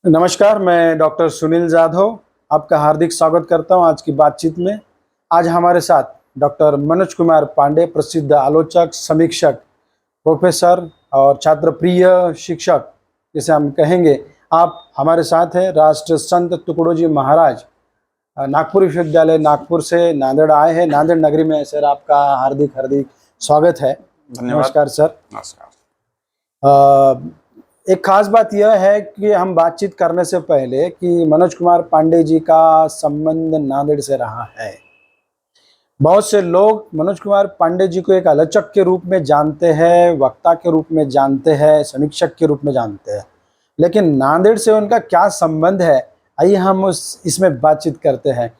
नमस्कार, मैं डॉक्टर सुनील जाधव आपका हार्दिक स्वागत करता हूं आज की बातचीत में। आज हमारे साथ डॉक्टर मनोज कुमार पांडे, प्रसिद्ध आलोचक, समीक्षक, प्रोफेसर और छात्र प्रिय शिक्षक जिसे हम कहेंगे, आप हमारे साथ हैं। राष्ट्र संत तुकडोजी महाराज नागपुर विश्वविद्यालय नागपुर से नांदेड़ आए हैं। नांदेड़ नगरी में सर आपका हार्दिक हार्दिक स्वागत है। धन्यवाद। नमस्कार सर। नमस्कार। एक खास बात यह है कि हम बातचीत करने से पहले कि मनोज कुमार पांडे जी का संबंध नांदेड़ से रहा है। बहुत से लोग मनोज कुमार पांडे जी को एक आलोचक के रूप में जानते हैं, वक्ता के रूप में जानते हैं, समीक्षक के रूप में जानते हैं, लेकिन नांदेड़ से उनका क्या संबंध है, आइए हम इसमें बातचीत करते हैं।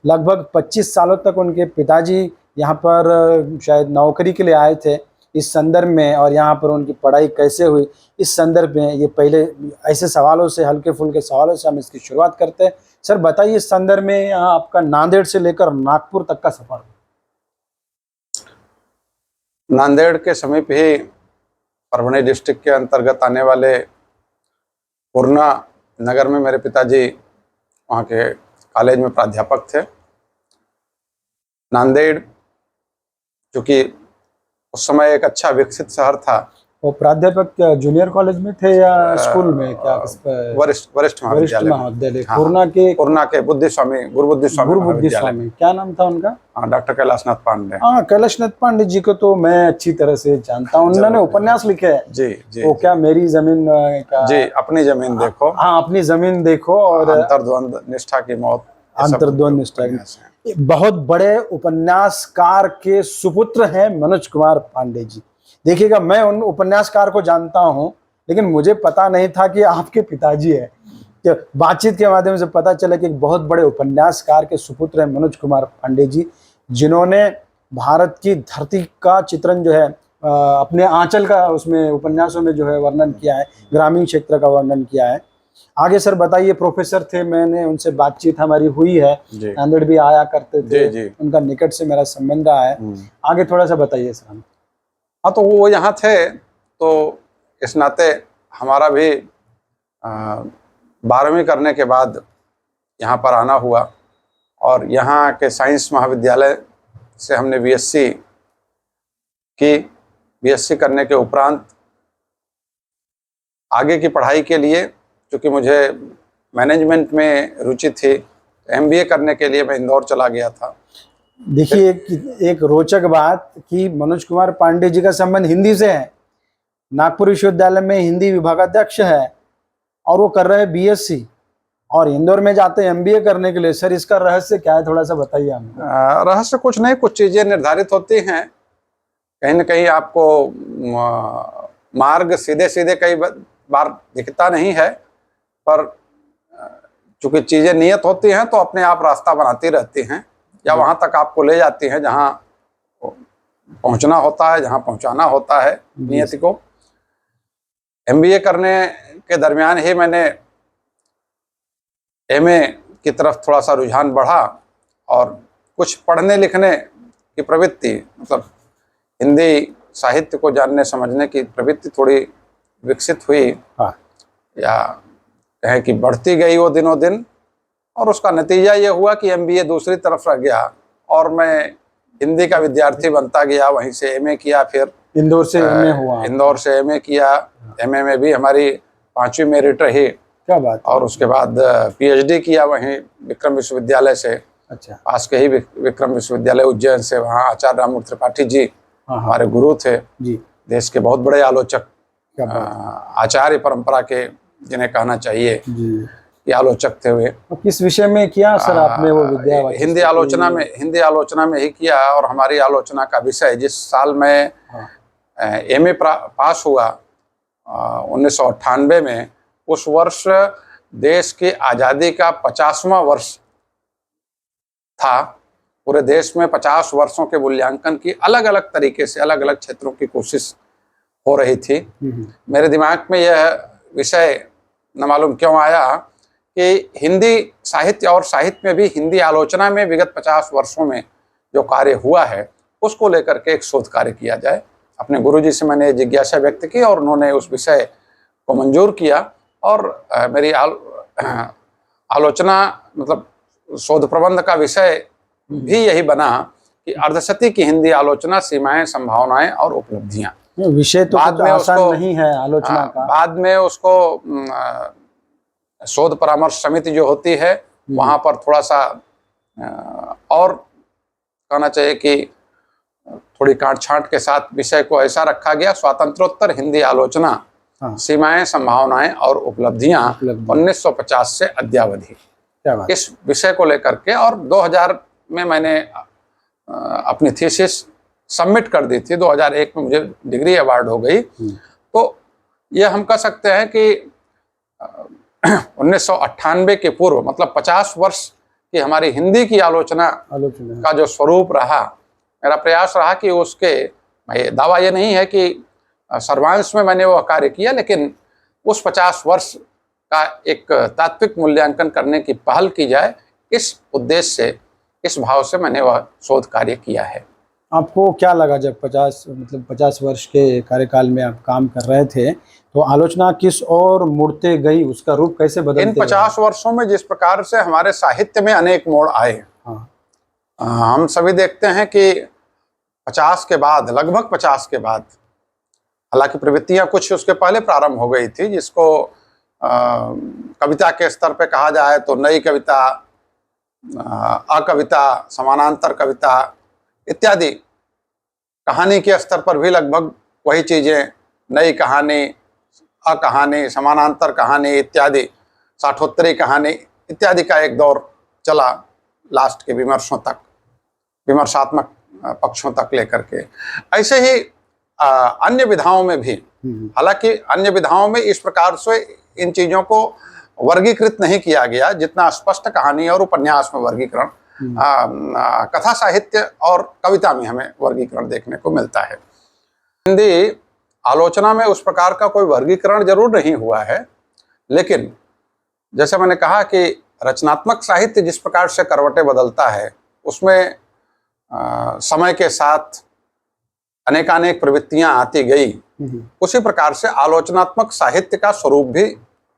लगभग 25 सालों तक उनके पिताजी यहाँ पर शायद नौकरी के लिए आए थे। इस संदर्भ में और यहाँ पर उनकी पढ़ाई कैसे हुई, इस संदर्भ में ये पहले ऐसे सवालों से, हल्के फुल्के सवालों से हम इसकी शुरुआत करते हैं। सर बताइए, इस संदर्भ में यहाँ आपका नांदेड़ से लेकर नागपुर तक का सफर। नांदेड़ के समीप ही परभणी डिस्ट्रिक्ट के अंतर्गत आने वाले पूर्णा नगर में मेरे पिताजी वहाँ के कॉलेज में प्राध्यापक थे। नांदेड़ चूँकि उस समय एक अच्छा विकसित शहर था। वो प्राध्यापक जूनियर कॉलेज में थे या स्कूल में? क्या वरिष्ठ महाविद्यालय हाँ, पूर्णा के गुरु बुद्धि स्वामी। क्या नाम था उनका? हाँ, डॉक्टर कैलाशनाथ पांडे। हाँ, कैलाशनाथ पांडे जी को तो मैं अच्छी तरह से जानता हूँ। उन्होंने उपन्यास लिखे हैं। जी जी। वो क्या मेरी जमीन का? जी, अपनी जमीन देखो। हाँ, अपनी जमीन देखो और अंतर्द्वंद निष्ठा की मौत। अंतर्द्वंद निष्ठा की बहुत बड़े उपन्यासकार के सुपुत्र हैं मनोज कुमार पांडे जी। देखिएगा, मैं उन उपन्यासकार को जानता हूं, लेकिन मुझे पता नहीं था कि आपके पिताजी है। तो बातचीत के माध्यम से पता चला कि एक बहुत बड़े उपन्यासकार के सुपुत्र हैं मनोज कुमार पांडे जी, जिन्होंने भारत की धरती का चित्रण जो है अपने आंचल का उसमें उपन्यासों में जो है वर्णन किया है, ग्रामीण क्षेत्र का वर्णन किया है। आगे सर बताइए, प्रोफेसर थे, मैंने उनसे बातचीत हमारी हुई है, नांदेड़ भी आया करते थे। जी। उनका निकट से मेरा संबंध रहा है। आगे थोड़ा सा बताइए सर। हम हाँ, तो वो यहाँ थे, तो इस नाते हमारा भी 12वीं करने के बाद यहाँ पर आना हुआ और यहाँ के साइंस महाविद्यालय से हमने बीएससी की। बीएससी करने के उपरांत आगे की पढ़ाई के लिए, क्योंकि मुझे मैनेजमेंट में रुचि थी, एमबीए करने के लिए मैं इंदौर चला गया था। देखिए, एक रोचक बात कि मनोज कुमार पांडे जी का संबंध हिंदी से है। नागपुर विश्वविद्यालय में हिंदी विभागाध्यक्ष है और वो कर रहे हैं बीएससी, और इंदौर में जाते हैं एमबीए करने के लिए। सर, इसका रहस्य क्या है, थोड़ा सा बताइए हमें। रहस्य कुछ नहीं, कुछ चीजें निर्धारित होती हैं। कहीं ना कहीं आपको मार्ग सीधे सीधे कई बार दिखता नहीं है, पर चूंकि चीजें नियत होती हैं तो अपने आप रास्ता बनाती रहती हैं, या वहां तक आपको ले जाती हैं जहां पहुंचना होता है, जहां पहुंचाना होता है नियति को। एमबीए करने के दरमियान ही मैंने एमए की तरफ थोड़ा सा रुझान बढ़ा और कुछ पढ़ने लिखने की प्रवृत्ति, मतलब हिंदी साहित्य को जानने समझने की प्रवृत्ति थोड़ी विकसित हुई। हाँ। या कहें कि बढ़ती गई वो दिनों दिन, और उसका नतीजा ये हुआ कि एमबीए दूसरी तरफ रह गया और मैं हिंदी का विद्यार्थी बनता गया। वहीं से एमए किया, फिर इंदौर से एमए हुआ। इंदौर से एमए किया। एमए में भी हमारी 5वीं मेरिट रही। क्या बात। और उसके बाद पीएचडी किया वहीं विक्रम विश्वविद्यालय से। अच्छा। पास के ही विक्रम विश्वविद्यालय उज्जैन से, वहाँ आचार्य राममूर्ति त्रिपाठी जी हमारे गुरु थे जी, देश के बहुत बड़े आलोचक, आचार्य परंपरा के जिन्हें कहना चाहिए कि आलोचक थे वे। किस विषय में किया सर आपने वो विद्या? हिंदी आलोचना में ही किया। और हमारी आलोचना का विषय, जिस साल मैं एमए पास हुआ 1998 में, उस वर्ष देश की आज़ादी का 50वां वर्ष था। पूरे देश में 50 वर्षों के मूल्यांकन की अलग अलग तरीके से अलग अलग क्षेत्रों की कोशिश हो रही थी। मेरे दिमाग में यह विषय न मालूम क्यों आया कि हिंदी साहित्य और साहित्य में भी हिंदी आलोचना में विगत 50 वर्षों में जो कार्य हुआ है उसको लेकर के एक शोध कार्य किया जाए। अपने गुरुजी से मैंने जिज्ञासा व्यक्त की और उन्होंने उस विषय को मंजूर किया और मेरी आलोचना मतलब शोध प्रबंध का विषय भी यही बना कि अर्धशती की हिंदी आलोचना, सीमाएं, संभावनाएं और उपलब्धियां। विषय तो बाद कुछ में आसान उसको नहीं है आलोचना का। बाद में उसको शोध परामर्श समिति जो होती है वहां पर थोड़ा सा और कहना चाहिए कि थोड़ी काट छांट के साथ विषय को ऐसा रखा गया, स्वातंत्रोत्तर हिंदी आलोचना, सीमाएं, संभावनाएं और उपलब्धियां 1950 से अद्यावधि। क्या बात। इस विषय को लेकर के, और 2000 में मैंने अपनी थीसिस सबमिट कर दी थी। 2001 में मुझे डिग्री अवार्ड हो गई। तो ये हम कह सकते हैं कि 1998 के पूर्व मतलब 50 वर्ष की हमारी हिंदी की आलोचना का जो स्वरूप रहा, मेरा प्रयास रहा कि उसके, दावा ये नहीं है कि सर्वांश में मैंने वह कार्य किया, लेकिन उस 50 वर्ष का एक तात्विक मूल्यांकन करने की पहल की जाए, इस उद्देश्य से, इस भाव से मैंने वह शोध कार्य किया है। आपको क्या लगा जब 50 वर्ष के कार्यकाल में आप काम कर रहे थे, तो आलोचना किस ओर मुड़ते गई, उसका रूप कैसे बदलते इन 50 वर्षों में जिस प्रकार से हमारे साहित्य में अनेक मोड़ आए, हम सभी देखते हैं कि 50 के बाद, लगभग 50 के बाद, हालांकि प्रवृत्तियां कुछ उसके पहले प्रारंभ हो गई थी, जिसको कविता के स्तर पे कहा जाए तो नई कविता, अकविता, समानांतर कविता इत्यादि। कहानी के स्तर पर भी लगभग वही चीजें, नई कहानी, अकहानी, समानांतर कहानी इत्यादि, साठोत्तरी कहानी इत्यादि का एक दौर चला, लास्ट के विमर्शों तक, विमर्शात्मक पक्षों तक लेकर के। ऐसे ही अन्य विधाओं में भी, हालांकि अन्य विधाओं में इस प्रकार से इन चीजों को वर्गीकृत नहीं किया गया जितना स्पष्ट कहानी और उपन्यास में वर्गीकरण, कथा साहित्य और कविता में हमें वर्गीकरण देखने को मिलता है। हिंदी आलोचना में उस प्रकार का कोई वर्गीकरण जरूर नहीं हुआ है, लेकिन जैसे मैंने कहा कि रचनात्मक साहित्य जिस प्रकार से करवटें बदलता है, उसमें समय के साथ अनेकानेक प्रवृत्तियां आती गई, उसी प्रकार से आलोचनात्मक साहित्य का स्वरूप भी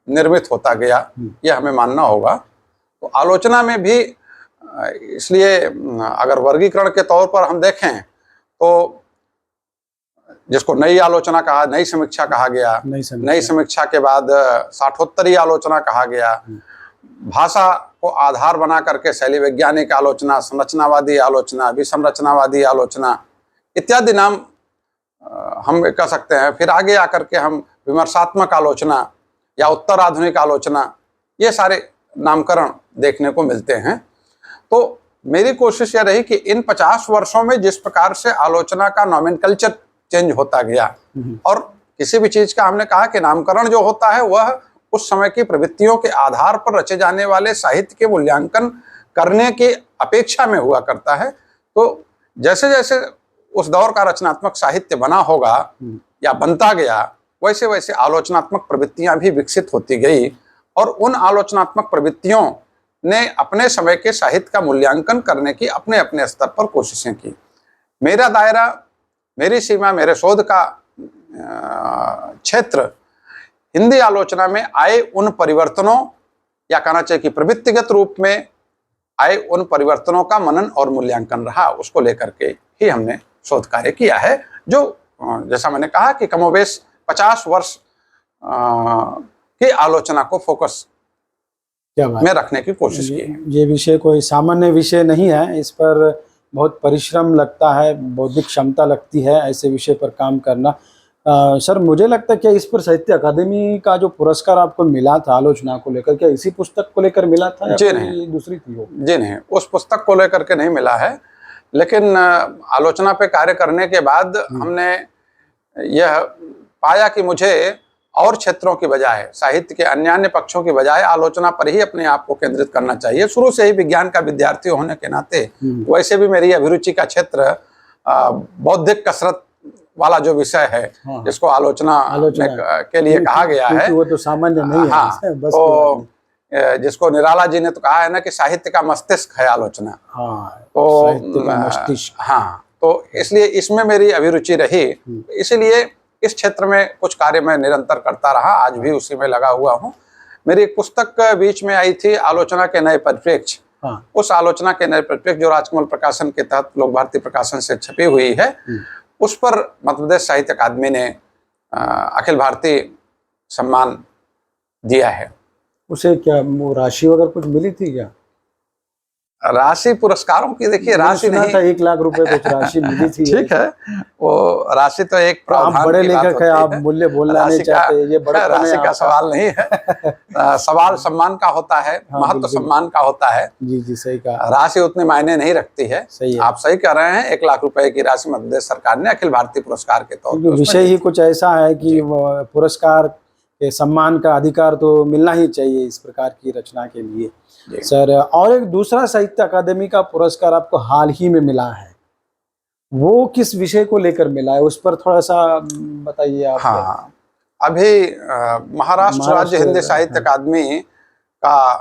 निर्मित होता गया, यह हमें मानना होगा। तो आलोचना में भी, इसलिए अगर वर्गीकरण के तौर पर हम देखें तो जिसको नई आलोचना कहा, नई समीक्षा कहा गया, नई समीक्षा के बाद साठोत्तरी आलोचना कहा गया, भाषा को आधार बना करके शैली वैज्ञानिक आलोचना, संरचनावादी आलोचना, विसंरचनावादी आलोचना इत्यादि नाम हम कह सकते हैं। फिर आगे आकर के हम विमर्शात्मक आलोचना या उत्तर आधुनिक आलोचना, ये सारे नामकरण देखने को मिलते हैं। तो मेरी कोशिश यह रही कि इन 50 वर्षों में जिस प्रकार से आलोचना का नॉमेनकल्चर चेंज होता गया, और किसी भी चीज का हमने कहा कि नामकरण जो होता है वह उस समय की प्रवृत्तियों के आधार पर रचे जाने वाले साहित्य के मूल्यांकन करने की अपेक्षा में हुआ करता है। तो जैसे जैसे उस दौर का रचनात्मक साहित्य बना होगा या बनता गया, वैसे वैसे आलोचनात्मक प्रवृत्तियां भी विकसित होती गई, और उन आलोचनात्मक प्रवृत्तियों ने अपने समय के साहित्य का मूल्यांकन करने की अपने अपने स्तर पर कोशिशें की। मेरा दायरा, मेरी सीमा, मेरे शोध का क्षेत्र हिंदी आलोचना में आए उन परिवर्तनों, या कहना चाहिए कि प्रवृत्तिगत रूप में आए उन परिवर्तनों का मनन और मूल्यांकन रहा। उसको लेकर के ही हमने शोध कार्य किया है, जो जैसा मैंने कहा कि कमोबेश 50 वर्ष की आलोचना को फोकस में रखने की कोशिश की है। ये विषय कोई सामान्य विषय नहीं है, इस पर बहुत परिश्रम लगता है, बौद्धिक क्षमता लगती है ऐसे विषय पर काम करना। सर, मुझे लगता है कि इस पर साहित्य अकादमी का जो पुरस्कार आपको मिला था आलोचना को लेकर, क्या इसी पुस्तक को लेकर मिला था या कोई दूसरी थी वो? जी नहीं, उस पुस्तक को लेकर के नहीं मिला है, लेकिन आलोचना पे कार्य करने के बाद हमने यह पाया कि मुझे और क्षेत्रों की बजाय, साहित्य के अन्य पक्षों की बजाय आलोचना पर ही अपने आप को केंद्रित करना चाहिए। शुरू से ही विज्ञान का विद्यार्थी होने के नाते वैसे भी मेरी अभिरुचि का क्षेत्र बौद्धिक कसरत वाला जो विषय है, जिसको आलोचना के लिए कहा गया है, वो तो सामान्य नहीं है। बस तो जिसको निराला जी ने तो कहा है ना कि साहित्य का मस्तिष्क है आलोचना। तो इसलिए इसमें मेरी अभिरुचि रही, इसलिए इस क्षेत्र में कुछ कार्य मैं निरंतर करता रहा, आज भी उसी में लगा हुआ हूँ। मेरी एक पुस्तक बीच में आई थी, आलोचना के नए परिप्रेक्ष्य। हाँ। उस आलोचना के नए परिप्रेक्ष्य जो राजकमल प्रकाशन के तहत लोक भारती प्रकाशन से छपी हुई है, उस पर मध्य प्रदेश साहित्य अकादमी ने अखिल भारतीय सम्मान दिया है। उसे क्या वो राशि वगैरह कुछ मिली थी क्या? राशि पुरस्कारों की देखिए मैंने राशि सुना नहीं, था 1 लाख रुपए कुछ राशि मिली थी। ठीक है, वो राशि तो एक तो आप प्रावधान बड़े की बात लेखक है, होती आप है। मूल्य बोलना नहीं राशि का चाहते, ये बड़ा राशि का सवाल नहीं है। सवाल सम्मान का होता है, हाँ, महत्व बिल्कुल। सम्मान का होता है। जी जी, सही कहा। राशि उतने मायने नहीं रखती है। सही है। आप सही कह रहे हैं, 1 लाख रुपए की राशि मध्य प्रदेश सरकार ने अखिल भारतीय पुरस्कार के तौर क्योंकि पर विषय ही कुछ ऐसा है कि वो पुरस्कार के सम्मान का अधिकार तो मिलना ही चाहिए इस प्रकार की रचना के लिए। जी। सर, और एक दूसरा साहित्य अकादमी का पुरस्कार आपको हाल ही में मिला है, वो किस विषय को लेकर मिला है, उस पर थोड़ा सा बताइए आप। हाँ, अभी महाराष्ट्र राज्य हिंदी साहित्य अकादमी का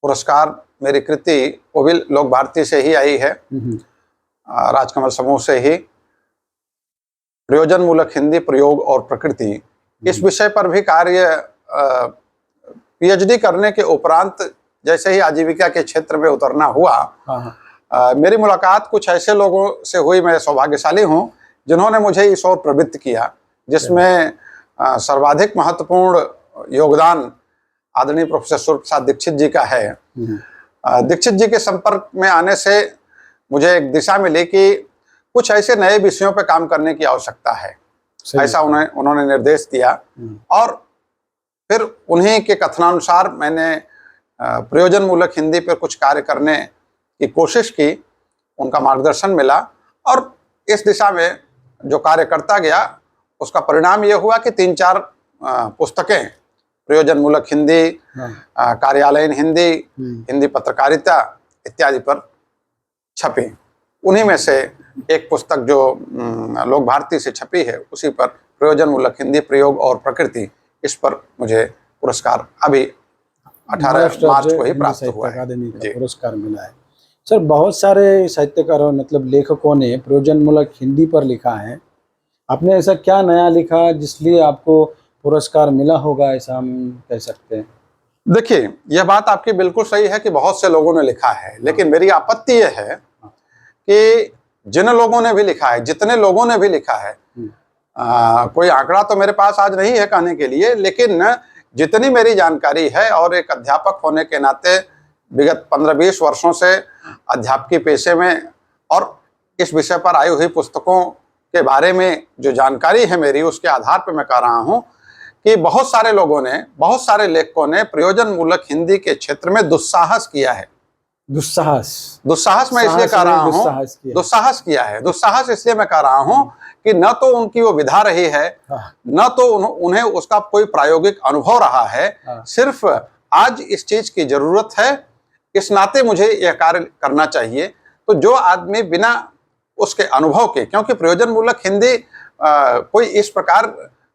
पुरस्कार, मेरी कृति वो भी लोक भारती से ही आई है, राजकमल समूह से ही। प्रयोजन मूलक हिंदी प्रयोग और प्रकृति, इस विषय पर भी कार्य पीएचडी करने के उपरांत जैसे ही आजीविका के क्षेत्र में उतरना हुआ, मेरी मुलाकात कुछ ऐसे लोगों से हुई, मैं सौभाग्यशाली हूँ, जिन्होंने मुझे इस ओर प्रवृत्त किया, जिसमें सर्वाधिक महत्वपूर्ण योगदान आदरणीय प्रोफेसर सूर्य प्रसाद दीक्षित जी का है। दीक्षित जी के संपर्क में आने से मुझे एक दिशा मिली कि कुछ ऐसे नए विषयों पर काम करने की आवश्यकता है, ऐसा उन्होंने निर्देश दिया। और फिर उन्हीं के कथनानुसार मैंने प्रयोजन मूलक हिंदी पर कुछ कार्य करने की कोशिश की, उनका मार्गदर्शन मिला, और इस दिशा में जो कार्य करता गया उसका परिणाम ये हुआ कि 3-4 पुस्तकें प्रयोजन मूलक हिंदी, कार्यालयीन हिंदी, हिंदी पत्रकारिता इत्यादि पर छपी। उन्हीं में से एक पुस्तक जो लोक भारती से छपी है, उसी पर प्रयोजन मूलक हिंदी प्रयोग और प्रकृति, इस पर मुझे पुरस्कार अभी 18 मार्च को ही प्राप्त हुआ है। अकादमी का पुरस्कार मिला है। सर, बहुत सारे साहित्यकारों मतलब लेखकों ने प्रयोजन मूलक हिंदी पर लिखा है, आपने ऐसा क्या नया लिखा जिसलिए आपको पुरस्कार मिला होगा, ऐसा हम कह सकते हैं? देखिए, यह बात आपकी बिल्कुल सही है कि बहुत से लोगों ने लिखा है, लेकिन मेरी आपत्ति यह है कि जिन लोगों ने भी लिखा है, जितने लोगों ने भी लिखा है, कोई आंकड़ा तो मेरे पास आज नहीं है कहने के लिए, लेकिन जितनी मेरी जानकारी है और एक अध्यापक होने के नाते विगत 15-20 वर्षों से अध्यापकी पेशे में और इस विषय पर आई हुई पुस्तकों के बारे में जो जानकारी है मेरी, उसके आधार पर मैं कह रहा हूं कि बहुत सारे लोगों ने, बहुत सारे लेखकों ने प्रयोजन मूलक हिंदी के क्षेत्र में दुस्साहस किया है। दुस्साहस मैं इसलिए कह रहा हूं, दुस्साहस किया है। दुस्साहस इसलिए मैं कह रहा हूं कि न तो उनकी वो विधा रही है, न तो उन्हें उसका कोई प्रायोगिक अनुभव रहा है, सिर्फ आज इस चीज की जरूरत है, इस नाते मुझे यह कार्य करना चाहिए। तो जो आदमी बिना उसके अनुभव के, क्योंकि प्रयोजन मूलक हिंदी कोई इस प्रकार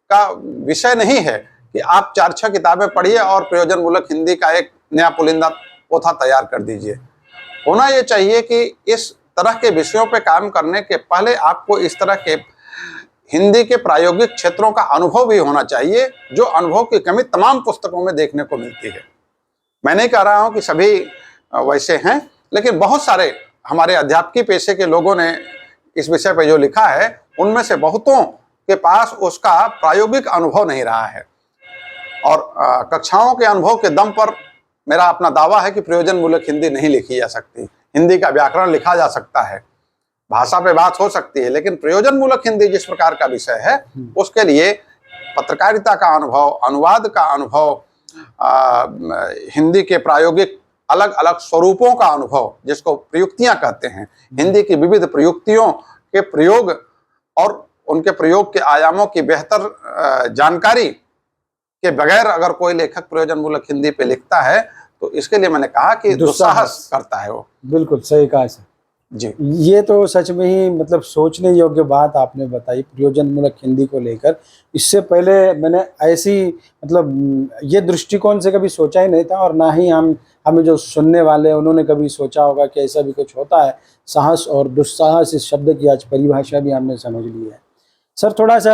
का विषय नहीं है कि आप 4-6 किताबें पढ़िए और प्रयोजन मूलक हिंदी का एक नया पुलिंदा पोथा तैयार कर दीजिए। होना ये चाहिए कि इस तरह के विषयों पे काम करने के पहले आपको इस तरह के हिंदी के प्रायोगिक क्षेत्रों का अनुभव भी होना चाहिए, जो अनुभव की कमी तमाम पुस्तकों में देखने को मिलती है। मैं नहीं कह रहा हूं कि सभी वैसे हैं, लेकिन बहुत सारे हमारे अध्यापकी पेशे के लोगों ने इस विषय पर जो लिखा है, उनमें से बहुतों के पास उसका प्रायोगिक अनुभव नहीं रहा है। और कक्षाओं के अनुभव के दम पर मेरा अपना दावा है कि प्रयोजन मूलक हिंदी नहीं लिखी जा सकती। हिंदी का व्याकरण लिखा जा सकता है, भाषा पे बात हो सकती है, लेकिन प्रयोजन मूलक हिंदी जिस प्रकार का विषय है, उसके लिए पत्रकारिता का अनुभव, अनुवाद का अनुभव, हिंदी के प्रायोगिक अलग अलग स्वरूपों का अनुभव, जिसको प्रयुक्तियां कहते हैं, हिंदी की विविध प्रयुक्तियों के प्रयोग और उनके प्रयोग के आयामों की बेहतर जानकारी के बगैर अगर कोई लेखक प्रयोजन मूलक हिंदी पे लिखता है, तो इसके लिए मैंने कहा कि दुस्साहस करता है वो। बिल्कुल सही कहा सर जी। ये तो सच में ही मतलब सोचने योग्य बात आपने बताई प्रयोजन मूलक हिंदी को लेकर। इससे पहले मैंने ऐसी मतलब ये दृष्टिकोण से कभी सोचा ही नहीं था, और ना ही हमें जो सुनने वाले उन्होंने कभी सोचा होगा कि ऐसा भी कुछ होता है। साहस और दुस्साहस इस शब्द की आज परिभाषा भी हमने समझ ली है। सर थोड़ा सा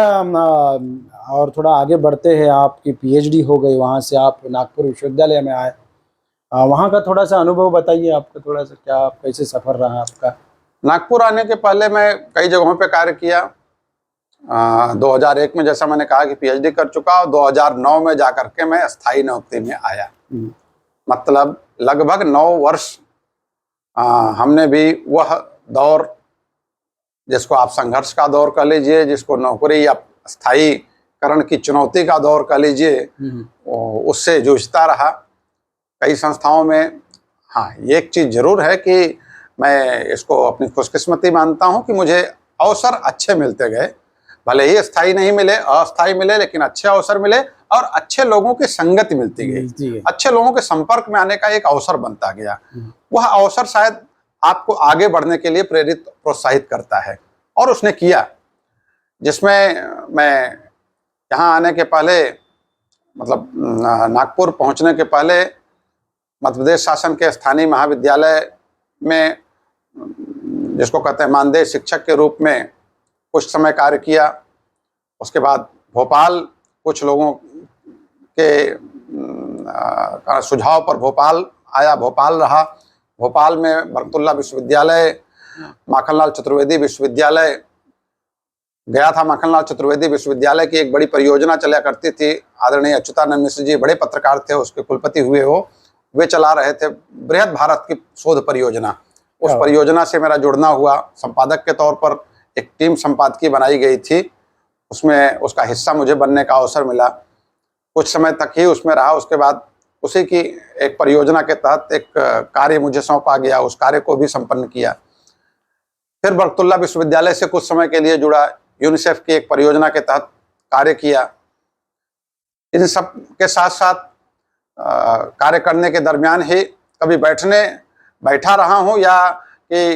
और थोड़ा आगे बढ़ते हैं, आपकी पीएचडी हो गई, वहाँ से आप नागपुर विश्वविद्यालय में आए। वहाँ का थोड़ा सा अनुभव बताइए, आपका थोड़ा सा क्या कैसे सफ़र रहा आपका? नागपुर आने के पहले मैं कई जगहों पे कार्य किया। 2001 में जैसा मैंने कहा कि पीएचडी कर चुका, और 2009 में जाकर के मैं स्थायी नौकरी में आया। मतलब लगभग 9 वर्ष हमने भी वह दौर, जिसको आप संघर्ष का दौर कह लीजिए, जिसको नौकरी या स्थायीकरण की चुनौती का दौर कह लीजिए, उससे जूझता रहा कई संस्थाओं में। हाँ, एक चीज़ जरूर है कि मैं इसको अपनी खुशकिस्मती मानता हूँ कि मुझे अवसर अच्छे मिलते गए, भले ही स्थायी नहीं मिले, अस्थायी मिले, लेकिन अच्छे अवसर मिले और अच्छे लोगों की संगति मिलती गई, अच्छे लोगों के संपर्क में आने का एक अवसर बनता गया। वह अवसर शायद आपको आगे बढ़ने के लिए प्रोत्साहित करता है, और उसने किया। जिसमें मैं यहाँ आने के पहले, मतलब नागपुर पहुँचने के पहले, मध्य प्रदेश शासन के स्थानीय महाविद्यालय में, जिसको कहते हैं मानदेय शिक्षक के रूप में, कुछ समय कार्य किया। उसके बाद भोपाल, कुछ लोगों के सुझाव पर भोपाल आया, भोपाल रहा। भोपाल में बरकतुल्लाह विश्वविद्यालय, माखनलाल चतुर्वेदी विश्वविद्यालय गया था। माखनलाल चतुर्वेदी विश्वविद्यालय की एक बड़ी परियोजना चला करती थी, आदरणीय अच्युतानंद मिश्र जी बड़े पत्रकार थे, उसके कुलपति हुए हो, वे चला रहे थे बृहद भारत की शोध परियोजना। उस परियोजना से मेरा जुड़ना हुआ। संपादक के तौर पर एक टीम संपादकीय बनाई गई थी, उसमें उसका हिस्सा मुझे बनने का अवसर मिला। कुछ समय तक ही उसमें रहा, उसके बाद उसी की एक परियोजना के तहत एक कार्य मुझे सौंपा गया, उस कार्य को भी संपन्न किया। फिर बरकतुल्लाह विश्वविद्यालय से कुछ समय के लिए जुड़ा, यूनिसेफ की एक परियोजना के तहत कार्य किया। इन सब के साथ साथ कार्य करने के दरमियान ही कभी बैठा रहा हूँ, या कि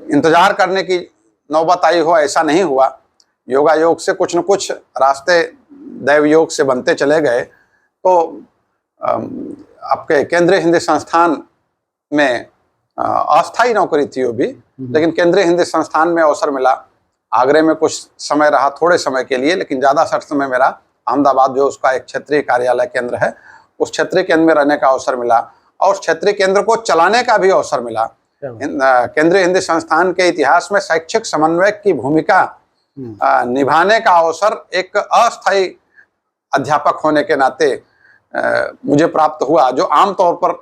इंतजार करने की नौबत आई हो, ऐसा नहीं हुआ। योगा योग से कुछ न कुछ रास्ते दैव योग से बनते चले गए। तो आपके केंद्रीय हिंदी संस्थान में अस्थायी नौकरी थी वो भी, लेकिन केंद्रीय हिंदी संस्थान में अवसर मिला। आगरे में कुछ समय रहा, थोड़े समय के लिए, लेकिन ज़्यादा समय मेरा अहमदाबाद, जो उसका एक क्षेत्रीय कार्यालय केंद्र है, उस क्षेत्रीय केंद्र में रहने का अवसर मिला, और उस क्षेत्रीय केंद्र को चलाने का भी अवसर मिला। केंद्रीय हिंदी संस्थान के इतिहास में शैक्षिक समन्वयक की भूमिका निभाने का अवसर एक अस्थायी अध्यापक होने के नाते मुझे प्राप्त हुआ, जो आमतौर पर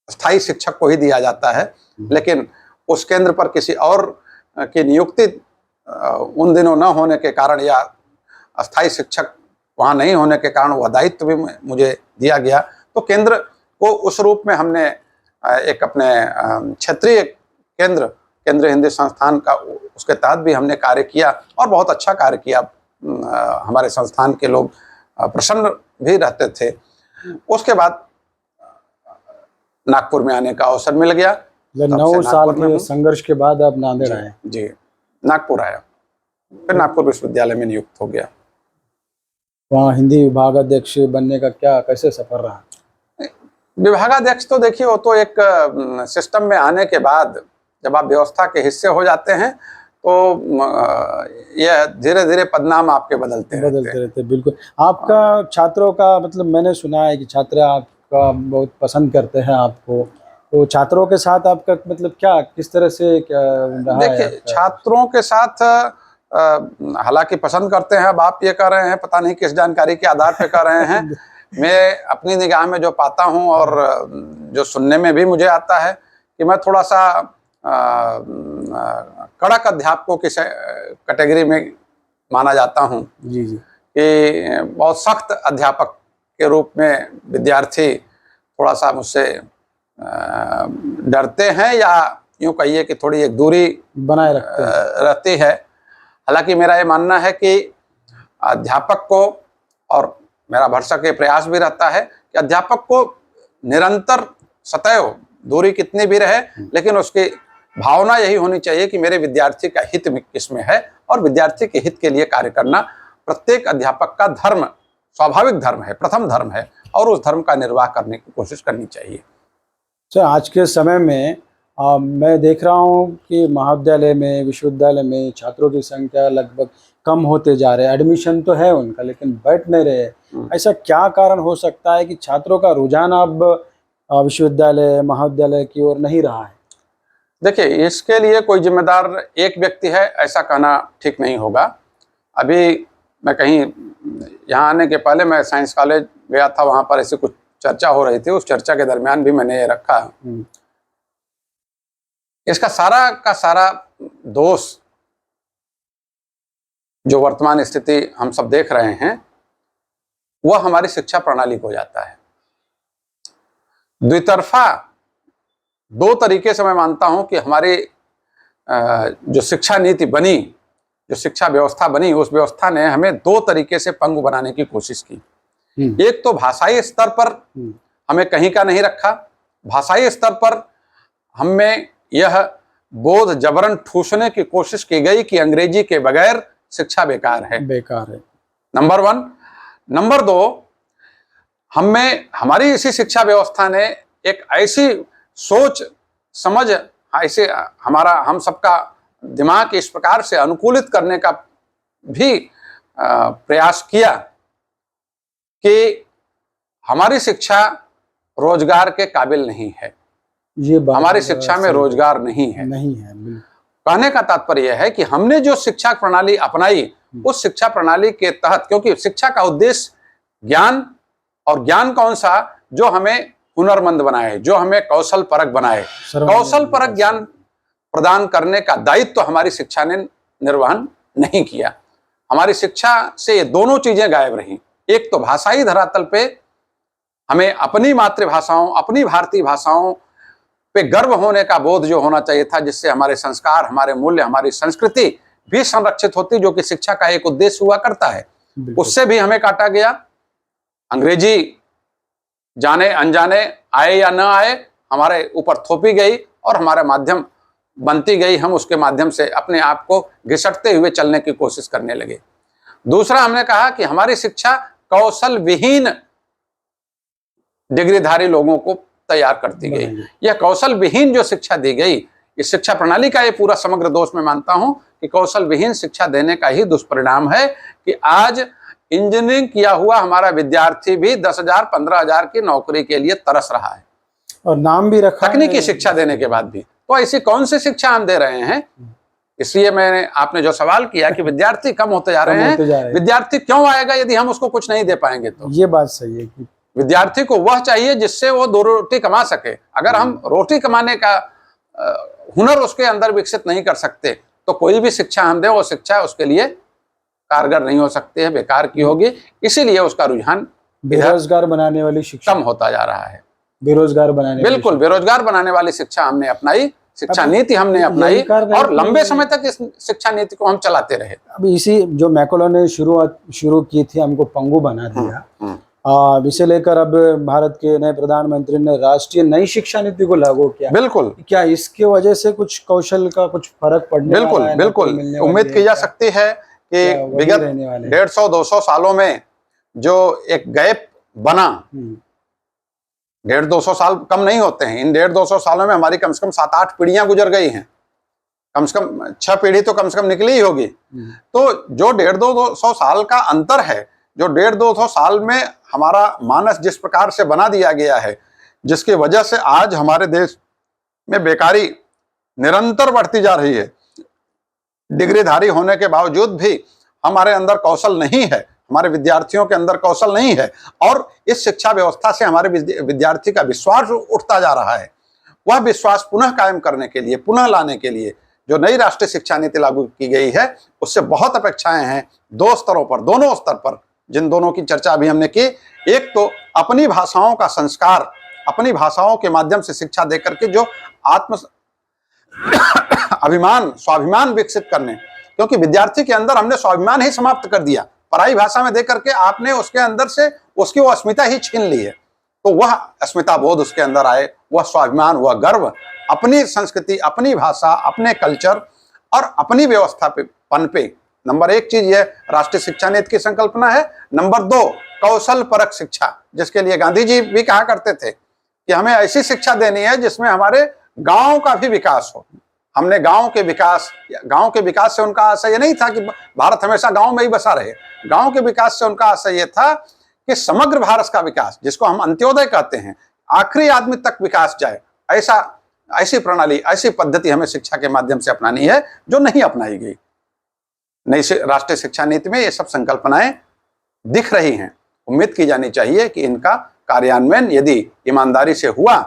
स्थायी शिक्षक को ही दिया जाता है। लेकिन उस केंद्र पर किसी और की नियुक्ति उन दिनों न होने के कारण, या अस्थायी शिक्षक वहाँ नहीं होने के कारण, वह दायित्व भी मुझे दिया गया। तो केंद्र को उस रूप में हमने एक अपने क्षेत्रीय केंद्र, केंद्रीय हिंदी संस्थान का, उसके तहत भी हमने कार्य किया, और बहुत अच्छा कार्य किया। हमारे संस्थान के लोग प्रसन्न भी रहते थे। उसके बाद नागपुर में आने का अवसर मिल गया। 9 साल के संघर्ष के बाद आप नांदेड़ आए? जी, नागपुर आया, फिर नागपुर विश्वविद्यालय में नियुक्त हो गया। वहाँ हिंदी विभागाध्यक्ष बनने का क्या, कैसे सफर रहा? विभागाध्यक्ष तो देखिए, वो तो एक सिस्टम में आने के बाद, जब आप व्यवस्था के हिस्से हो जाते हैं, तो यह धीरे धीरे पदनाम आपके बदलते रहते। बिल्कुल। आपका छात्रों का, मतलब मैंने सुना है कि छात्र आपका बहुत पसंद करते हैं आपको, तो छात्रों के साथ आपका मतलब क्या, किस तरह से क्या रहा है? देखिए, छात्रों के साथ हालांकि पसंद करते हैं, अब आप ये कह रहे हैं, पता नहीं किस जानकारी के आधार पे कह रहे हैं। मैं अपनी निगाह में जो पाता हूँ, और जो सुनने में भी मुझे आता है, कि मैं थोड़ा सा कड़क अध्यापकों की कैटेगरी में माना जाता हूँ। जी जी। कि बहुत सख्त अध्यापक के रूप में विद्यार्थी थोड़ा सा मुझसे डरते हैं, या यूँ कहिए कि थोड़ी एक दूरी बनाए रखते हैं, रहती है। हालांकि मेरा ये मानना है कि अध्यापक को, और मेरा भरसक ये प्रयास भी रहता है कि अध्यापक को निरंतर सदैव दूरी कितनी भी रहे, लेकिन उसकी भावना यही होनी चाहिए कि मेरे विद्यार्थी का हित किसमें है, और विद्यार्थी के हित के लिए कार्य करना प्रत्येक अध्यापक का धर्म, स्वाभाविक धर्म है, प्रथम धर्म है, और उस धर्म का निर्वाह करने की कोशिश करनी चाहिए। तो आज के समय में मैं देख रहा हूँ कि महाविद्यालय में, विश्वविद्यालय में छात्रों की संख्या लगभग कम होते जा रहे हैं। एडमिशन तो है उनका, लेकिन बैठ नहीं रहे। ऐसा क्या कारण हो सकता है कि छात्रों का रुझान अब विश्वविद्यालय, महाविद्यालय की ओर नहीं रहा है? देखिए, इसके लिए कोई जिम्मेदार एक व्यक्ति है ऐसा कहना ठीक नहीं होगा। अभी मैं कहीं यहाँ आने के पहले मैं साइंस कॉलेज गया था, वहाँ पर ऐसी कुछ चर्चा हो रही थी। उस चर्चा के दरमियान भी मैंने ये रखा, इसका सारा का सारा दोष जो वर्तमान स्थिति हम सब देख रहे हैं वह हमारी शिक्षा प्रणाली को जाता है। द्वितरफा दो तरीके से मैं मानता हूं कि हमारी जो शिक्षा नीति बनी, जो शिक्षा व्यवस्था बनी, उस व्यवस्था ने हमें दो तरीके से पंगु बनाने की कोशिश की। एक तो भाषाई स्तर पर हमें कहीं का नहीं रखा। भाषाई स्तर पर हमें यह बोध जबरन ठूसने की कोशिश की गई कि अंग्रेजी के बगैर शिक्षा बेकार है। Number one. नंबर दो, हमारी इसी शिक्षा व्यवस्था ने एक ऐसी सोच समझ, ऐसे हम सबका दिमाग इस प्रकार से अनुकूलित करने का भी प्रयास किया कि हमारी शिक्षा रोजगार के काबिल नहीं है। ये बात हमारी शिक्षा में रोजगार नहीं है। कहने का तात्पर्य यह है कि हमने जो शिक्षा प्रणाली अपनाई, उस शिक्षा प्रणाली के तहत, क्योंकि शिक्षा का उद्देश्य ज्ञान, और ज्ञान कौन सा, जो हमें हुनरमंद बनाए, जो हमें कौशल परक बनाए। कौशल परक ज्ञान प्रदान करने का दायित्व तो हमारी शिक्षा ने निर्वहन नहीं किया। हमारी शिक्षा से ये दोनों चीजें गायब रहीं। एक तो भाषाई धरातल पे हमें अपनी मातृभाषाओं, अपनी भारतीय भाषाओं पे गर्व होने का बोध जो होना चाहिए था, जिससे हमारे संस्कार, हमारे मूल्य, हमारी संस्कृति भी संरक्षित होती, जो कि शिक्षा का एक उद्देश्य हुआ करता है, उससे भी हमें काटा गया। अंग्रेजी जाने अनजाने, आए या न आए, हमारे ऊपर थोपी गई और हमारा माध्यम बनती गई। हम उसके माध्यम से अपने आप को घिसटते हुए चलने की कोशिश करने लगे। दूसरा, हमने कहा कि हमारी शिक्षा कौशल विहीन डिग्रीधारी लोगों को तैयार करती गई। यह कौशल विहीन जो शिक्षा दी गई, इस शिक्षा प्रणाली का ये पूरा समग्र दोष मैं मानता हूं कि कौशल विहीन शिक्षा देने का ही दुष्परिणाम है कि आज इंजीनियरिंग किया हुआ हमारा विद्यार्थी भी 10,000 15,000 की नौकरी के लिए तरस रहा है, और नाम भी रखा तकनीकी शिक्षा देने के बाद भी। तो ऐसी कौन सी शिक्षा हम दे रहे हैं? इसलिए आपने जो सवाल किया कि विद्यार्थी कम होते जा रहे हैं, विद्यार्थी क्यों आएगा यदि हम उसको कुछ नहीं दे पाएंगे? तो ये बात सही है कि विद्यार्थी को वह चाहिए जिससे वो दो रोटी कमा सके। अगर हम रोटी कमाने का हुनर उसके अंदर विकसित नहीं कर सकते, तो कोई भी शिक्षा हम दें, वो शिक्षा उसके लिए कारगर नहीं हो सकती है, बेकार की होगी। इसीलिए उसका रुझान बेरोजगार बनाने वाली शिक्षा कम होता जा रहा है। बेरोजगार बनाने, बिल्कुल बेरोजगार बनाने वाली शिक्षा हमने अपनाई, शिक्षा नीति हमने अपनाई, और लंबे समय तक इस शिक्षा नीति को हम चलाते रहे। अब इसी जो मैकोलो ने शुरू की थी, हमको पंगु बना दिया। इसे लेकर अब भारत के नए प्रधानमंत्री ने राष्ट्रीय नई शिक्षा नीति को लागू किया। बिल्कुल। क्या इसके वजह से कुछ कौशल का कुछ फर्क पड़ने वाला है? बिल्कुल उम्मीद की जा सकती है कि विगत 150-200 सालों में जो एक गैप बना, 150-200 साल कम नहीं होते हैं। इन 150-200 सालों में हमारी कम से कम 7-8 पीढ़ियां गुजर गई हैं, कम से कम 6 पीढ़ी तो कम से कम निकली ही होगी। तो जो 150-200 साल का अंतर है, जो 150-200 साल में हमारा मानस जिस प्रकार से बना दिया गया है, जिसकी वजह से आज हमारे देश में बेकारी निरंतर बढ़ती जा रही है, डिग्रीधारी होने के बावजूद भी हमारे अंदर कौशल नहीं है, हमारे विद्यार्थियों के अंदर कौशल नहीं है, और इस शिक्षा व्यवस्था से हमारे विद्यार्थी का विश्वास उठता जा रहा है। वह विश्वास पुनः कायम करने के लिए, पुनः लाने के लिए जो नई राष्ट्रीय शिक्षा नीति लागू की गई है, उससे बहुत अपेक्षाएं हैं दो स्तरों पर, दोनों स्तर पर, जिन दोनों की चर्चा अभी हमने की। एक तो अपनी भाषाओं का संस्कार, अपनी भाषाओं के माध्यम से शिक्षा देकर के जो आत्म अभिमान, स्वाभिमान विकसित करने, क्योंकि विद्यार्थी के अंदर हमने स्वाभिमान ही समाप्त कर दिया। पराई भाषा में देकर के आपने उसके अंदर से उसकी वो अस्मिता ही छीन ली है। तो वह अस्मिता बोध उसके अंदर आए, वह स्वाभिमान, वह गर्व अपनी संस्कृति, अपनी भाषा, अपने कल्चर और अपनी व्यवस्था पे पनपे। नंबर 1 चीज यह राष्ट्रीय शिक्षा नीति की संकल्पना है। नंबर 2 कौशल परक शिक्षा, जिसके लिए गांधी जी भी कहा करते थे कि हमें ऐसी शिक्षा देनी है जिसमें हमारे गांव का भी विकास हो। हमने गांव के विकास से उनका आशय ये नहीं था कि भारत हमेशा गांव में ही बसा रहे। गांव के विकास से उनका आशय ये था कि समग्र भारत का विकास, जिसको हम अंत्योदय कहते हैं, आखिरी आदमी तक विकास जाए, ऐसी प्रणाली, ऐसी पद्धति हमें शिक्षा के माध्यम से अपनानी है, जो नहीं अपनाई गई। नई राष्ट्रीय शिक्षा नीति में ये सब संकल्पनाएं दिख रही हैं। उम्मीद की जानी चाहिए कि इनका कार्यान्वयन यदि ईमानदारी से हुआ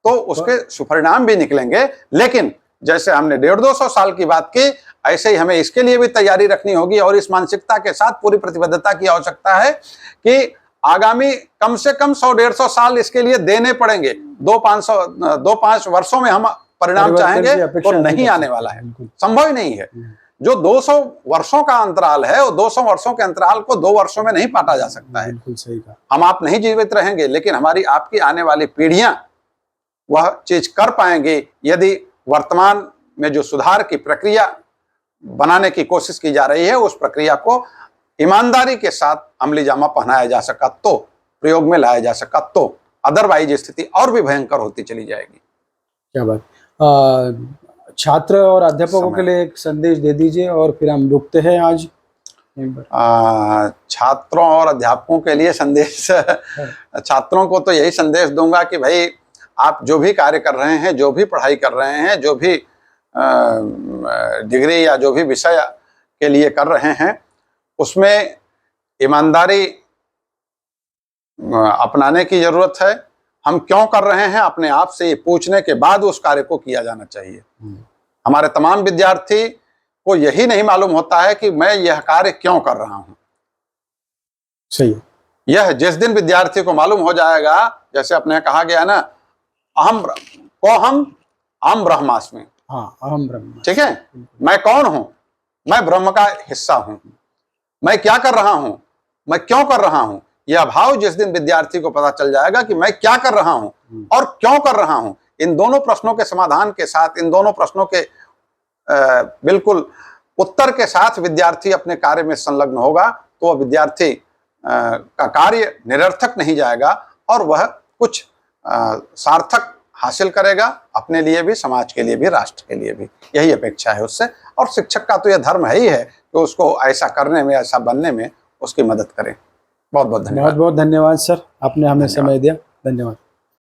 तो उसके सुपरिणाम भी निकलेंगे। लेकिन जैसे हमने 150-200 साल की बात की, ऐसे ही हमें इसके लिए भी तैयारी रखनी होगी और इस मानसिकता के साथ पूरी प्रतिबद्धता की आवश्यकता है कि आगामी कम से कम 100-150 साल इसके लिए देने पड़ेंगे। 2-5 वर्षों में हम परिणाम चाहेंगे तो नहीं आने वाला है, संभव ही नहीं है। जो 200 वर्षों का अंतराल है, वो 200 वर्षों के अंतराल को 2 वर्षों में नहीं पाटा जा सकता है। बिल्कुल सही कहा। हम आप नहीं जीवित रहेंगे, लेकिन हमारी आपकी आने वाली पीढ़ियां वह चीज कर पाएंगी यदि वर्तमान में जो सुधार की प्रक्रिया बनाने की कोशिश की जा रही है, उस प्रक्रिया को ईमानदारी के साथ अमली जामा पहनाया जा सका, तो प्रयोग में लाया जा सका, तो अदरवाइज स्थिति और भी भयंकर होती चली जाएगी। क्या बात। छात्र और अध्यापकों के लिए एक संदेश दे दीजिए और फिर हम रुकते हैं आज। छात्रों और अध्यापकों के लिए संदेश, छात्रों को तो यही संदेश दूंगा कि भाई आप जो भी कार्य कर रहे हैं, जो भी पढ़ाई कर रहे हैं, जो भी डिग्री या जो भी विषय के लिए कर रहे हैं, उसमें ईमानदारी अपनाने की जरूरत है। हम क्यों कर रहे हैं, अपने आप से ये पूछने के बाद उस कार्य को किया जाना चाहिए। हमारे तमाम विद्यार्थी को यही नहीं मालूम होता है कि मैं यह कार्य क्यों कर रहा हूं। सही। यह जिस दिन विद्यार्थी को मालूम हो जाएगा, जैसे अपने कहा गया ना, अहम ब्रह्मास्मि। हाँ, अहम ब्रह्म। ठीक है, मैं कौन हूं, मैं ब्रह्म का हिस्सा हूं, मैं क्या कर रहा हूं, मैं क्यों कर रहा हूं। यह भाव जिस दिन विद्यार्थी को पता चल जाएगा कि मैं क्या कर रहा हूं और क्यों कर रहा हूं, इन दोनों प्रश्नों के समाधान के साथ, इन दोनों प्रश्नों के बिल्कुल उत्तर के साथ विद्यार्थी अपने कार्य में संलग्न होगा, तो वह विद्यार्थी का कार्य निरर्थक नहीं जाएगा और वह कुछ सार्थक हासिल करेगा, अपने लिए भी, समाज के लिए भी, राष्ट्र के लिए भी। यही अपेक्षा है उससे। और शिक्षक का तो यह धर्म है ही है कि उसको ऐसा करने में, ऐसा बनने में उसकी मदद करें। बहुत बहुत धन्यवाद। बहुत बहुत धन्यवाद सर, आपने हमें समय दिया। धन्यवाद।